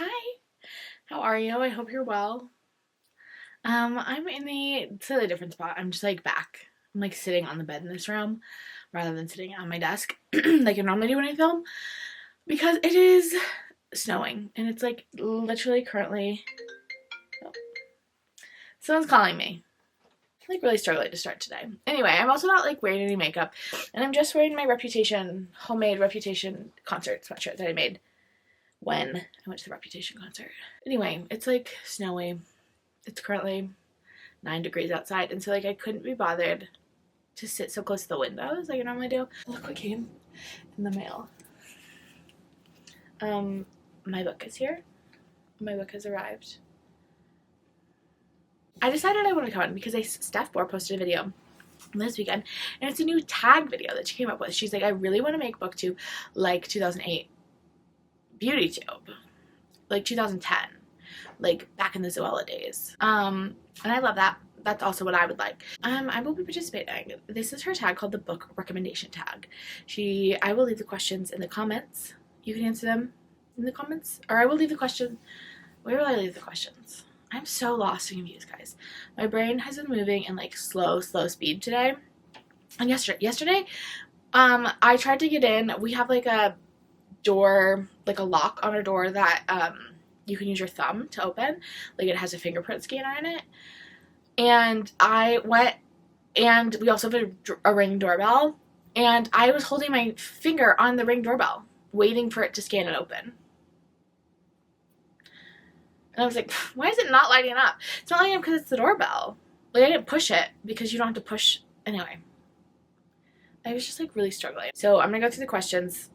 Hi, how are you? I hope you're well. I'm in a slightly different spot. I'm just like back. I'm like sitting on the bed in this room rather than sitting on my desk like I normally do when I film because it is snowing and it's like literally currently. Oh, someone's calling me. I'm like really struggling to start today. Anyway, I'm also not like wearing any makeup and I'm just wearing my homemade Reputation concert sweatshirt that I made when I went to the Reputation concert. Anyway, it's like snowy. It's currently 9 degrees outside, and so like I couldn't be bothered to sit so close to the windows like I normally do. Look what came in the mail. My book is here. My book has arrived. I decided I want to comment because Steph posted a video this weekend, and it's a new tag video that she came up with. She's like, I really want to make booktube like 2008 BeautyTube, like 2010, like back in the Zoella days. And I love that. That's also what I would like. I will be participating. This is her tag called the book recommendation tag. I will leave the questions in the comments. You can answer them in the comments, or I will leave the question. Where will I leave the questions? I'm so lost in confused, guys. My brain has been moving in like slow speed today. And yesterday, I tried to get in. We have like a door, like a lock on our door that you can use your thumb to open. Like it has a fingerprint scanner in it. And I went, and we also have a Ring doorbell, and I was holding my finger on the Ring doorbell, waiting for it to scan and open. And I was like, why is it not lighting up? It's not lighting up because it's the doorbell. Like, I didn't push it because you don't have to push. Anyway, I was just like really struggling. So I'm gonna go through the questions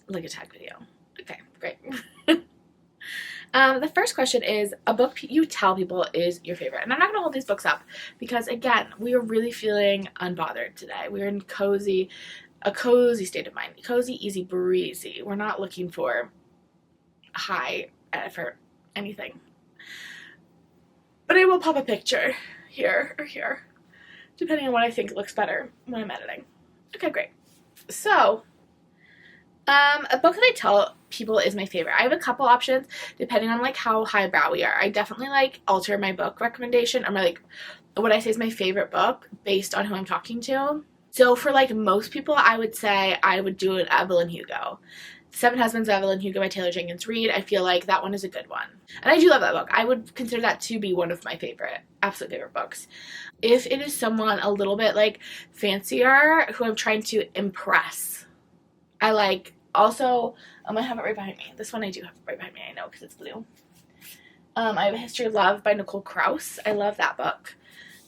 like a tag video. Okay, great. The first question is, a book you tell people is your favorite. And I'm not going to hold these books up because, again, we are really feeling unbothered today. We're in a cozy state of mind. Cozy, easy, breezy. We're not looking for high effort anything. But I will pop a picture here or here, depending on what I think looks better when I'm editing. Okay, great. So, a book that I tell people is my favorite. I have a couple options depending on like how highbrow we are. I definitely like alter my book recommendation, or my like what I say is my favorite book based on who I'm talking to. So for like most people, I would say I would do an Evelyn Hugo. Seven Husbands of Evelyn Hugo by Jenkins Reid. I feel like that one is a good one. And I do love that book. I would consider that to be one of my absolute favorite books. If it is someone a little bit like fancier who I'm trying to impress, I like, also, I have it right behind me. This one I do have right behind me, I know, because it's blue. I have A History of Love by Nicole Krauss. I love that book,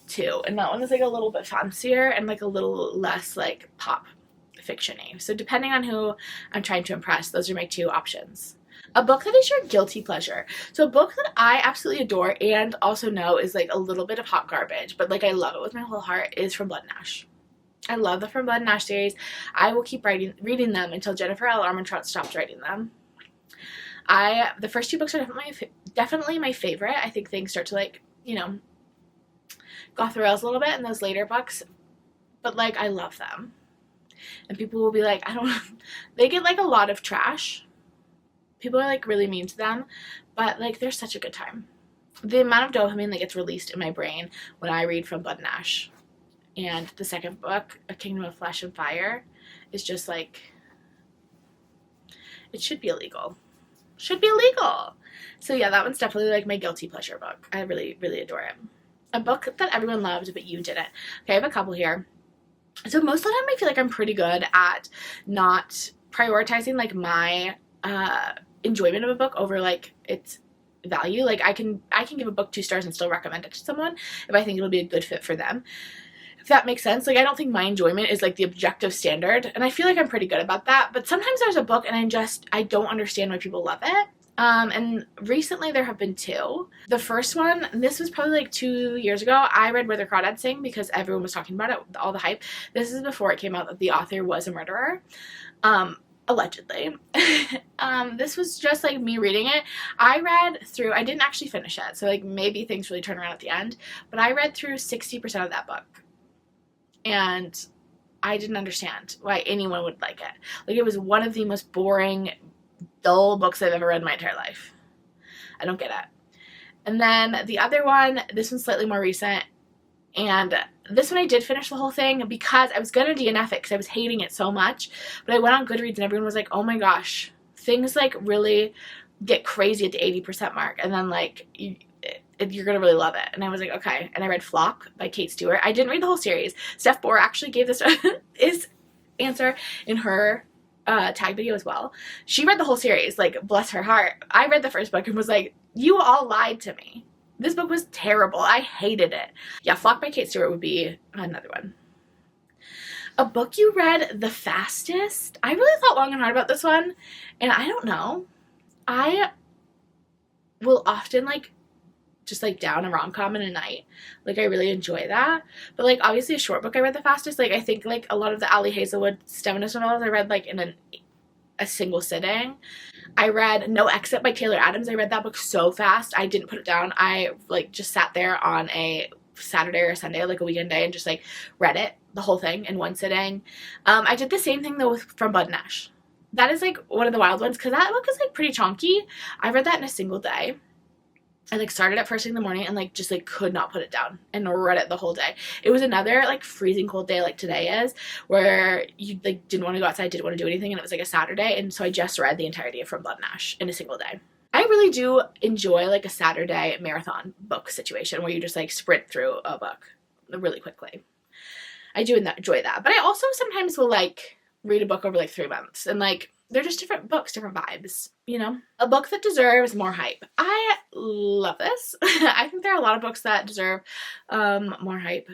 too. And that one is, like, a little bit fancier and, like, a little less, like, pop fiction-y. So depending on who I'm trying to impress, those are my two options. A book that is your guilty pleasure. So a book that I absolutely adore and also know is, like, a little bit of hot garbage, but, like, I love it with my whole heart, is From Blood and Ash. I love the From Blood and Ash series. I will keep reading them until Jennifer L. Armentrout stops writing them. The first two books are definitely my favorite. I think things start to, like, you know, go off the rails a little bit in those later books. But, like, I love them. And people will be like, they get, like, a lot of trash. People are, like, really mean to them. But, like, they're such a good time. The amount of dopamine that gets released in my brain when I read From Blood and Ash. And the second book, A Kingdom of Flesh and Fire, is just like, it should be illegal. Should be illegal. So yeah, that one's definitely like my guilty pleasure book. I really, really adore it. A book that everyone loved, but you didn't. Okay, I have a couple here. So most of the time I feel like I'm pretty good at not prioritizing like my enjoyment of a book over like its value. Like I can give a book 2 stars and still recommend it to someone if I think it'll be a good fit for them. If that makes sense. Like, I don't think my enjoyment is, like, the objective standard, and I feel like I'm pretty good about that, but sometimes there's a book, and I don't understand why people love it, and recently there have been 2. The first one, this was probably, like, 2 years ago, I read Where the Crawdads Sing because everyone was talking about it, all the hype. This is before it came out that the author was a murderer, allegedly. This was just, like, me reading it. I didn't actually finish it, so, like, maybe things really turn around at the end, but I read through 60% of that book. And I didn't understand why anyone would like it. Like, it was one of the most boring, dull books I've ever read in my entire life. I don't get it. And then the other one, this one's slightly more recent, and this one I did finish the whole thing because I was going to DNF it because I was hating it so much, but I went on Goodreads and everyone was like, oh my gosh, things like really get crazy at the 80% mark, and then like you're going to really love it. And I was like, okay. And I read Flock by Kate Stewart. I didn't read the whole series. Steph Bohr actually gave this his answer in her tag video as well. She read the whole series, like, bless her heart. I read the first book and was like, you all lied to me. This book was terrible. I hated it. Yeah, Flock by Kate Stewart would be another one. A book you read the fastest? I really thought long and hard about this one, and I don't know. I will often, like, just, like, down a rom-com in a night. Like, I really enjoy that. But, like, obviously a short book I read the fastest. Like, I think, like, a lot of the Ali Hazelwood feminist novels I read, like, in a single sitting. I read No Exit by Taylor Adams. I read that book so fast. I didn't put it down. I, like, just sat there on a Saturday or Sunday, like a weekend day, and just, like, read it, the whole thing, in one sitting. I did the same thing, though, with From Bud and Ash. That is, like, one of the wild ones, because that book is, like, pretty chunky. I read that in a single day. I, like, started at first thing in the morning and, like, just, like, could not put it down and read it the whole day. It was another, like, freezing cold day like today is, where you, like, didn't want to go outside, didn't want to do anything, and it was, like, a Saturday, and so I just read the entirety of From Blood and Ash in a single day. I really do enjoy, like, a Saturday marathon book situation where you just, like, sprint through a book really quickly. I do enjoy that. But I also sometimes will, like, read a book over, like, 3 months, and, like, they're just different books, different vibes, you know? A book that deserves more hype. I love this. I think there are a lot of books that deserve more hype,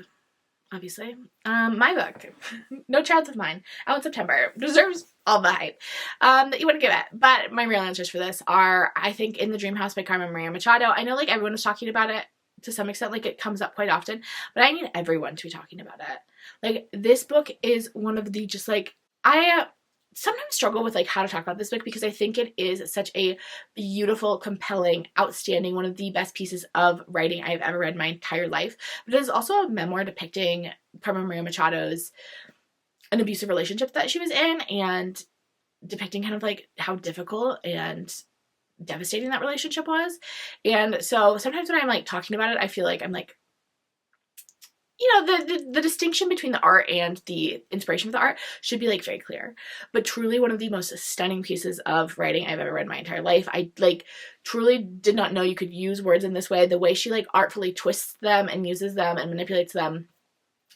obviously. My book, No Child of Mine, out in September, deserves all the hype that you want to give it. But my real answers for this are, I think, In the Dream House by Carmen Maria Machado. I know, like, everyone was talking about it to some extent, like, it comes up quite often, but I need everyone to be talking about it. Like, this book is one of the, just, like, I sometimes struggle with, like, how to talk about this book because I think it is such a beautiful, compelling, outstanding, one of the best pieces of writing I've ever read in my entire life. But it is also a memoir depicting Carmen Maria Machado's an abusive relationship that she was in, and depicting kind of, like, how difficult and devastating that relationship was. And so sometimes when I'm, like, talking about it, I feel like I'm, like, you know, the distinction between the art and the inspiration of the art should be, like, very clear. But truly one of the most stunning pieces of writing I've ever read in my entire life. I, like, truly did not know you could use words in this way. The way she, like, artfully twists them and uses them and manipulates them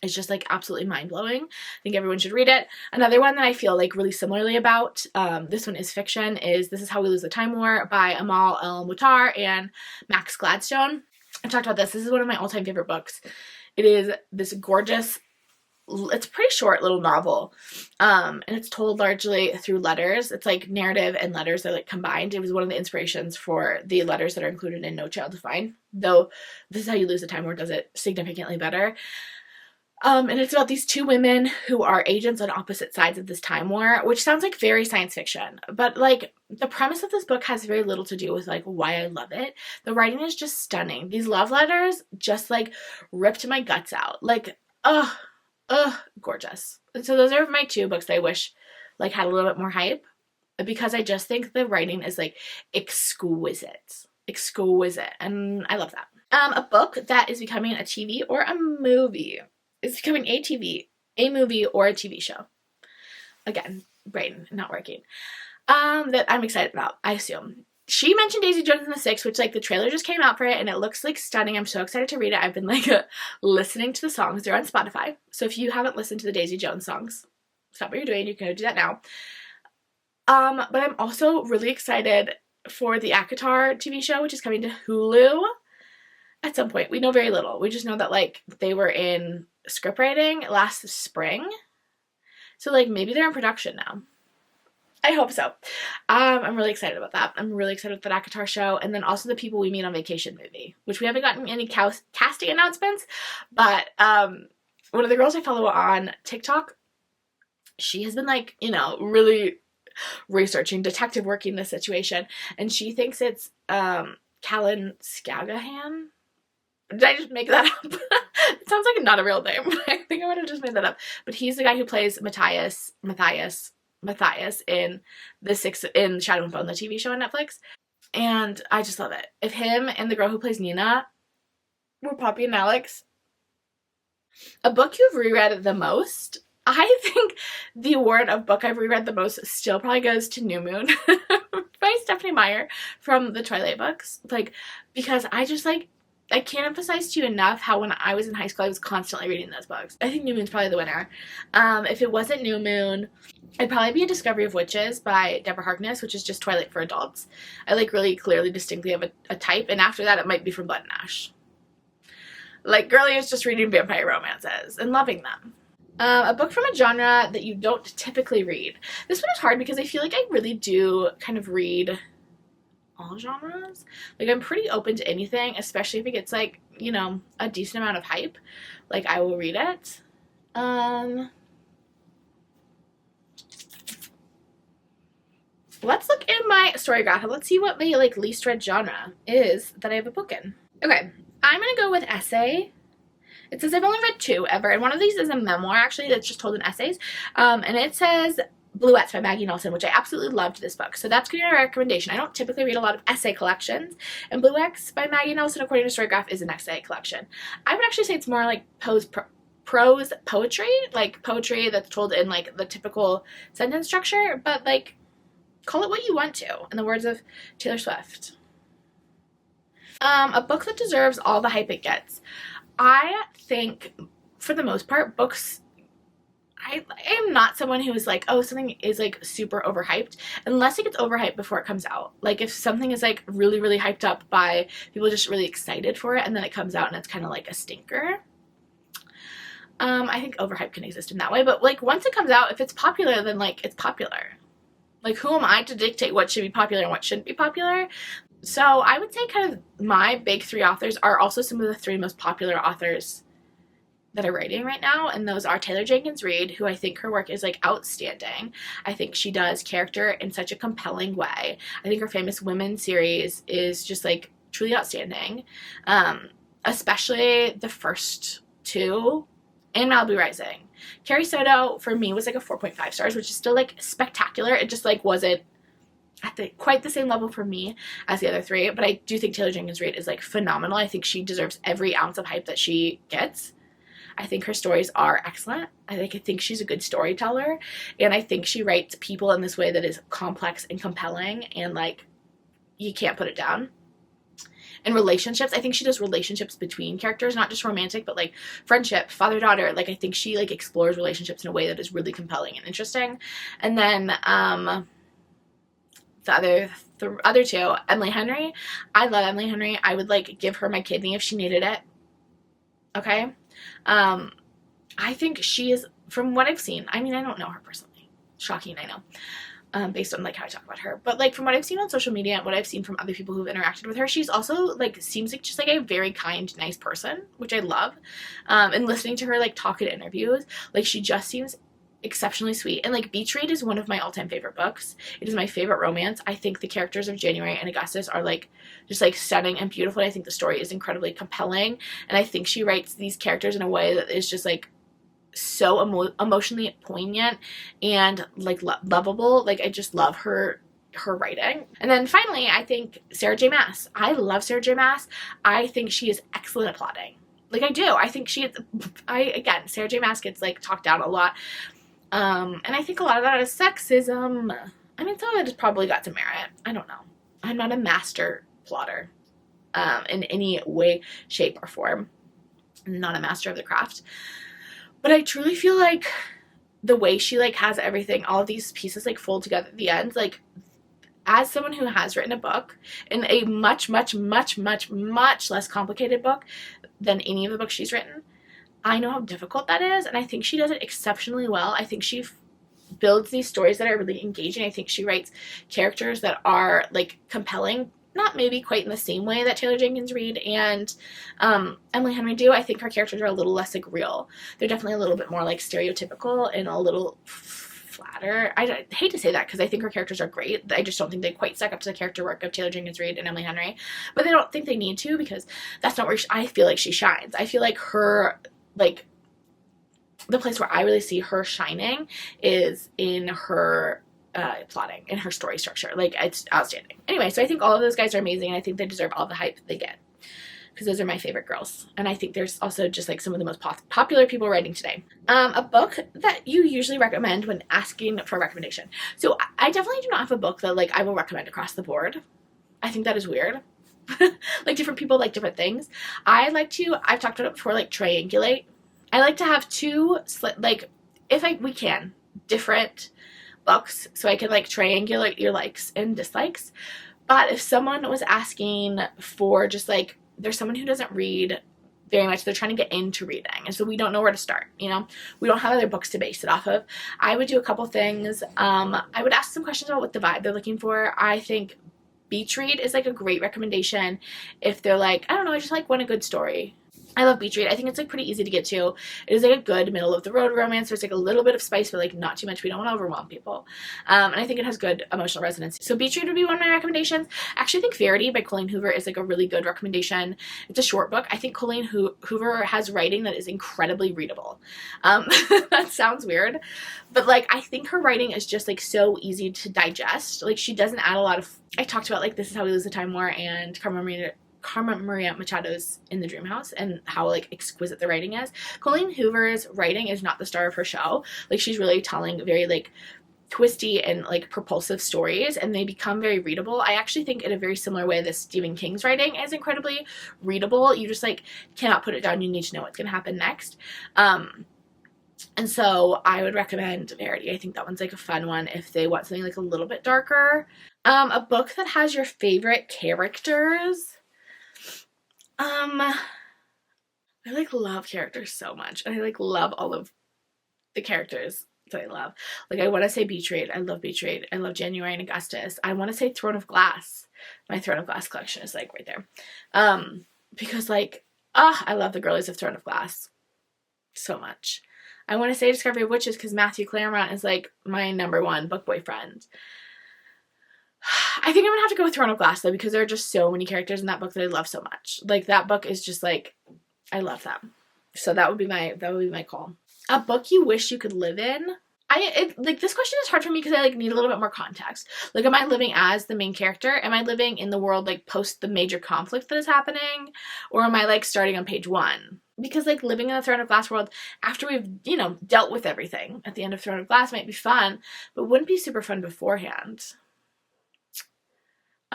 is just, like, absolutely mind-blowing. I think everyone should read it. Another one that I feel, like, really similarly about, this one is fiction, is This Is How We Lose the Time War by Amal El-Mutar and Max Gladstone. I've talked about this. This is one of my all-time favorite books. It is this gorgeous, it's a pretty short little novel, and it's told largely through letters. It's, like, narrative and letters are, like, combined. It was one of the inspirations for the letters that are included in No Child of Mine, though This Is How You Lose the Time War does it significantly better. And it's about these two women who are agents on opposite sides of this time war, which sounds like very science fiction. But, like, the premise of this book has very little to do with, like, why I love it. The writing is just stunning. These love letters just, like, ripped my guts out. Like, gorgeous. And so those are my two books that I wish, like, had a little bit more hype, because I just think the writing is, like, exquisite. Exquisite. And I love that. A book that is becoming a TV or a movie. It's becoming a movie, or a TV show. Again, brain not working. That I'm excited about, I assume. She mentioned Daisy Jones and the Six, which, like, the trailer just came out for it, and it looks, like, stunning. I'm so excited to read it. I've been, like, listening to the songs. They're on Spotify. So if you haven't listened to the Daisy Jones songs, stop what you're doing. You can go do that now. But I'm also really excited for the ACOTAR TV show, which is coming to Hulu at some point. We know very little. We just know that, like, they were in script writing last spring, so, like, maybe they're in production now. I hope so. I'm really excited about that. I'm really excited with the ACOTAR show, and then also the People We Meet on Vacation movie, which we haven't gotten any casting announcements, but one of the girls I follow on TikTok, she has been, like, you know, really researching, detective working this situation, and she thinks it's Callan Scagahan. Did I just make that up? It sounds like not a real name. I think I might have just made that up. But he's the guy who plays Matthias in in Shadow and Bone, the TV show on Netflix. And I just love it. If him and the girl who plays Nina were Poppy and Alex. A book you've reread the most? I think the award of book I've reread the most still probably goes to New Moon by Stephanie Meyer from the Twilight books. Like, because I just like, I can't emphasize to you enough how when I was in high school I was constantly reading those books. I think New Moon's probably the winner. If it wasn't New Moon, it'd probably be A Discovery of Witches by Deborah Harkness, which is just Twilight for adults. I like really clearly distinctly have a type, and after that it might be from Blood and Ash. Like, girly is just reading vampire romances and loving them. A book from a genre that you don't typically read. This one is hard because I feel like I really do kind of read all genres. Like, I'm pretty open to anything, especially if it gets, like, you know, a decent amount of hype. Like, I will read it. Let's look in my story graph and let's see what my, like, least read genre is that I have a book in. Okay, I'm gonna go with essay. It says I've only read 2 ever, and one of these is a memoir, actually, that's just told in essays. And it says Bluets by Maggie Nelson, which I absolutely loved this book. So that's going to be a recommendation. I don't typically read a lot of essay collections, and Bluets by Maggie Nelson, according to Storygraph, is an essay collection. I would actually say it's more like prose poetry, like poetry that's told in, like, the typical sentence structure, but, like, call it what you want to, in the words of Taylor Swift. A book that deserves all the hype it gets. I think, for the most part, books, I am not someone who is like, oh, something is, like, super overhyped, unless it gets overhyped before it comes out. Like, if something is, like, really, really hyped up by people just really excited for it, and then it comes out and it's kind of like a stinker. I think overhype can exist in that way, but, like, once it comes out, if it's popular, then, like, it's popular. Like, who am I to dictate what should be popular and what shouldn't be popular? So I would say kind of my big 3 authors are also some of the 3 most popular authors that are writing right now, and those are Taylor Jenkins Reid, who I think her work is, like, outstanding. I think she does character in such a compelling way. I think her Famous Women series is just, like, truly outstanding, especially the first 2 and Malibu Rising. Carrie Soto, for me, was, like, a 4.5 stars, which is still, like, spectacular. It just, like, wasn't at quite the same level for me as the other 3, but I do think Taylor Jenkins Reid is, like, phenomenal. I think she deserves every ounce of hype that she gets. I think her stories are excellent. I think she's a good storyteller, and I think she writes people in this way that is complex and compelling, and, like, you can't put it down. And relationships, I think she does relationships between characters, not just romantic, but, like, friendship, father-daughter. Like, I think she, like, explores relationships in a way that is really compelling and interesting. And then the other 2, Emily Henry. I love Emily Henry. I would, like, give her my kidney if she needed it. Okay? I think she is, from what I've seen, I mean, I don't know her personally. Shocking, I know. Based on, like, how I talk about her. But, like, from what I've seen on social media and what I've seen from other people who've interacted with her, she's also, like, seems like just, like, a very kind, nice person, which I love. And listening to her, like, talk in interviews, like, she just seems exceptionally sweet. And, like, Beach Read is one of my all-time favorite books. It is my favorite romance. I think the characters of January and Augustus are, like, just, like, stunning and beautiful. I think the story is incredibly compelling, and I think she writes these characters in a way that is just, like, so emotionally poignant and, like, lovable. Like, I just love her writing. And then finally, I think Sarah J Maas. I love Sarah J Maas. I think she is excellent at plotting. Like, I do. I think again, Sarah J Maas gets, like, talked down a lot. And I think a lot of that is sexism. I mean, some of it has probably got some merit. I don't know. I'm not a master plotter in any way, shape, or form. I'm not a master of the craft. But I truly feel like the way she, like, has everything, all of these pieces, like, fold together at the end, like, as someone who has written a book, in a much, much, much, much, much less complicated book than any of the books she's written, I know how difficult that is, and I think she does it exceptionally well. I think she builds these stories that are really engaging. I think she writes characters that are, like, compelling, not maybe quite in the same way that Taylor Jenkins Reid and Emily Henry do. I think her characters are a little less, like, real. They're definitely a little bit more, like, stereotypical and a little flatter. I hate to say that because I think her characters are great. I just don't think they quite stack up to the character work of Taylor Jenkins Reid and Emily Henry. But I don't think they need to, because that's not where I feel like she shines. I feel like her, like, the place where I really see her shining is in her plotting and her story structure. Like, it's outstanding. Anyway, so I think all of those guys are amazing, and I think they deserve all the hype they get, because those are my favorite girls. And I think there's also just like some of the most popular people writing today. A book that you usually recommend when asking for a recommendation. So I definitely do not have a book that like I will recommend across the board. I think that is weird. Like, different people like different things. I've talked about it before, like triangulate. I like to have two, like, we can, different books, so I can like triangulate your likes and dislikes. But if someone was asking for just like, there's someone who doesn't read very much, they're trying to get into reading, and so we don't know where to start, you know, we don't have other books to base it off of, I would do a couple things. I would ask some questions about what the vibe they're looking for. I think beach read is like a great recommendation if they're like, I don't know, I just like want a good story. I love beach read. I think it's like pretty easy to get to. It is like a good middle of the road romance. There's like a little bit of spice, but like not too much. We don't want to overwhelm people. And I think it has good emotional resonance. So beach read would be one of my recommendations. I actually think Verity by Colleen Hoover is like a really good recommendation. It's a short book. I think Colleen Hoover has writing that is incredibly readable. That sounds weird, but like I think her writing is just like so easy to digest. Like, she doesn't add a lot of, I talked about like This Is How We Lose the Time War and Carmen Maria Machado's In the Dream House, and how like exquisite the writing is. Colleen Hoover's writing is not the star of her show. Like, she's really telling very like twisty and like propulsive stories, and they become very readable. I actually think in a very similar way that Stephen King's writing is incredibly readable. You just like cannot put it down. You need to know what's going to happen next. And so I would recommend Verity. I think that one's like a fun one if they want something like a little bit darker. A book that has your favorite characters. I like love characters so much, and I like love all of the characters that I love. Like, I want to say Beach Read. I love Beach Read. I love January and Augustus. I want to say Throne of Glass. My Throne of Glass collection is like right there. Because like, I love the girlies of Throne of Glass so much. I want to say Discovery of Witches because Matthew Claremont is like my #1 book boyfriend. I think I'm gonna have to go with Throne of Glass though, because there are just so many characters in that book that I love so much. Like, that book is just like, I love them. So that would be my call. A book you wish you could live in. Like, this question is hard for me because I like need a little bit more context. Like, am I living as the main character? Am I living in the world like post the major conflict that is happening? Or am I like starting on page 1? Because like living in the Throne of Glass world after we've, you know, dealt with everything at the end of Throne of Glass might be fun, but wouldn't be super fun beforehand.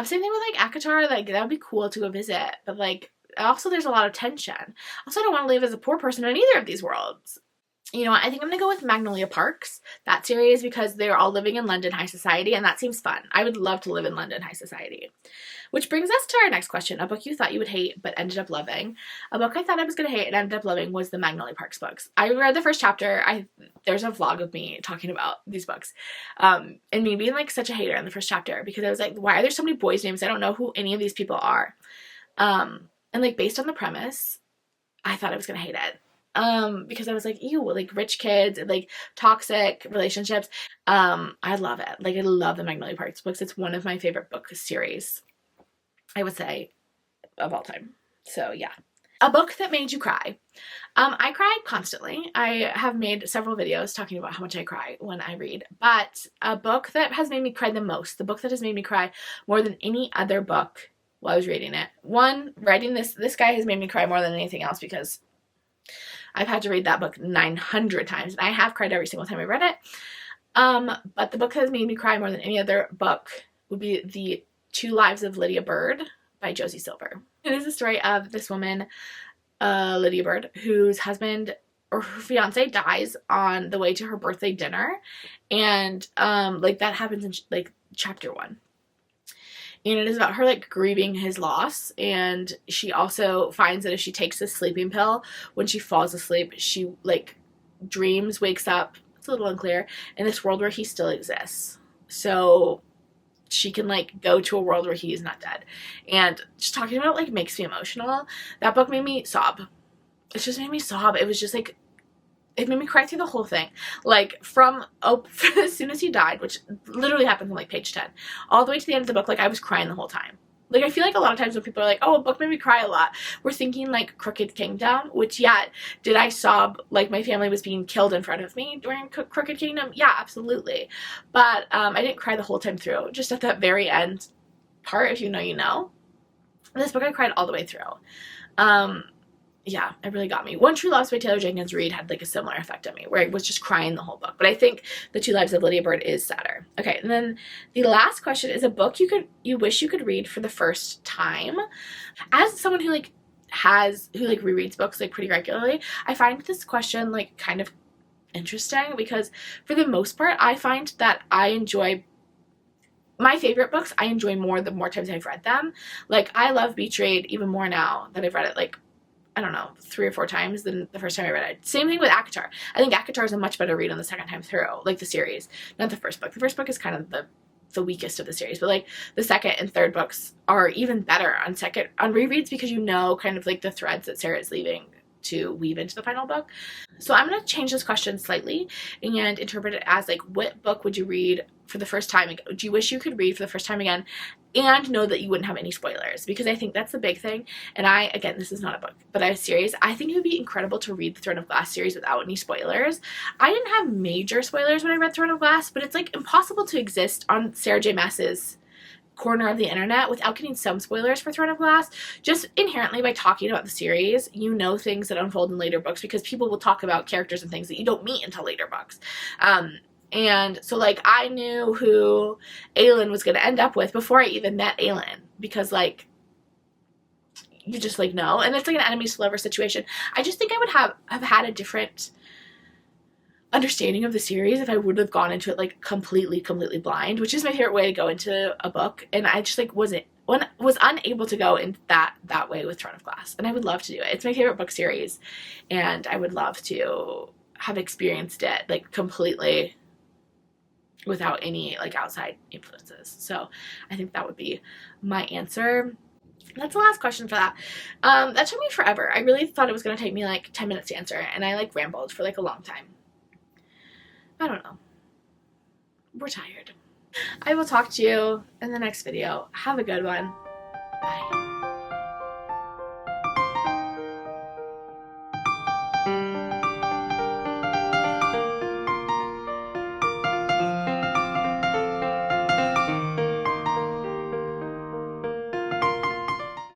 Same thing with like ACOTAR, like that would be cool to go visit, but like also there's a lot of tension. Also, I don't want to live as a poor person in either of these worlds. You know what, I think I'm going to go with Magnolia Parks, that series, because they're all living in London high society, and that seems fun. I would love to live in London high society. Which brings us to our next question. A book you thought you would hate but ended up loving. A book I thought I was going to hate and ended up loving was the Magnolia Parks books. I read the first chapter. There's a vlog of me talking about these books. And me being like such a hater in the first chapter, because I was like, why are there so many boys' names? I don't know who any of these people are. And like based on the premise, I thought I was going to hate it. Because I was like, ew, like rich kids and like toxic relationships. I love it. Like, I love the Magnolia Parks books. It's one of my favorite book series, I would say, of all time. So yeah. A book that made you cry. I cry constantly. I have made several videos talking about how much I cry when I read, but a book that has made me cry the most, the book that has made me cry more than any other book while I was reading it. One, writing this guy has made me cry more than anything else, because I've had to read that book 900 times, and I have cried every single time I read it. But the book that has made me cry more than any other book would be The Two Lives of Lydia Bird by Josie Silver. It is the story of this woman, Lydia Bird, whose husband or her fiance dies on the way to her birthday dinner, and like that happens in like chapter 1. And it is about her like grieving his loss, and she also finds that if she takes this sleeping pill, when she falls asleep, she like dreams, wakes up, it's a little unclear, in this world where he still exists. So she can like go to a world where he is not dead. And just talking about it like makes me emotional. That book made me sob. It just made me sob. It was just like, it made me cry through the whole thing. Like from as soon as he died, which literally happened from like page 10, all the way to the end of the book, like I was crying the whole time. Like, I feel like a lot of times when people are like, oh, a book made me cry a lot, we're thinking, like, Crooked Kingdom, which, yeah, did I sob like my family was being killed in front of me during Crooked Kingdom? Yeah, absolutely. But I didn't cry the whole time through. Just at that very end part, if you know, you know. This book I cried all the way through. Yeah, it really got me. One True Loves by Taylor Jenkins Reid had like a similar effect on me, where I was just crying the whole book. But I think The Two Lives of Lydia Bird is sadder. Okay, and then the last question is a book you wish you could read for the first time. As someone who rereads books like pretty regularly, I find this question like kind of interesting because for the most part, I find that I enjoy my favorite books. I enjoy more the more times I've read them. Like, I love Beach Raid even more now that I've read it like, I don't know, 3 or 4 times than the first time I read it. Same thing with ACOTAR. I think ACOTAR is a much better read on the second time through, like the series, not the first book. The first book is kind of the weakest of the series, but like the second and third books are even better on rereads because you know kind of like the threads that Sarah is leaving to weave into the final book. So I'm going to change this question slightly and interpret it as like, what book would you read for the first time? Do you wish you could read for the first time again and know that you wouldn't have any spoilers? Because I think that's the big thing. And again, this is not a book, but a series. I think it would be incredible to read the Throne of Glass series without any spoilers. I didn't have major spoilers when I read Throne of Glass, but it's like impossible to exist on Sarah J. Maas's corner of the internet without getting some spoilers for Throne of Glass. Just inherently by talking about the series, you know things that unfold in later books because people will talk about characters and things that you don't meet until later books. And so like I knew who Evelyn was going to end up with before I even met Evelyn because like you just like know, and it's like an enemies to lovers situation. I just think I would have had a different understanding of the series if I would have gone into it like completely blind, which is my favorite way to go into a book, and I just like was unable to go in that way with Throne of Glass, and I would love to do it. It's my favorite book series, and I would love to have experienced it like completely without any like outside influences. So I think that would be my answer. That's the last question for that. That took me forever. I really thought it was going to take me like 10 minutes to answer, and I like rambled for like a long time. I don't know. We're tired. I will talk to you in the next video. Have a good one. Bye.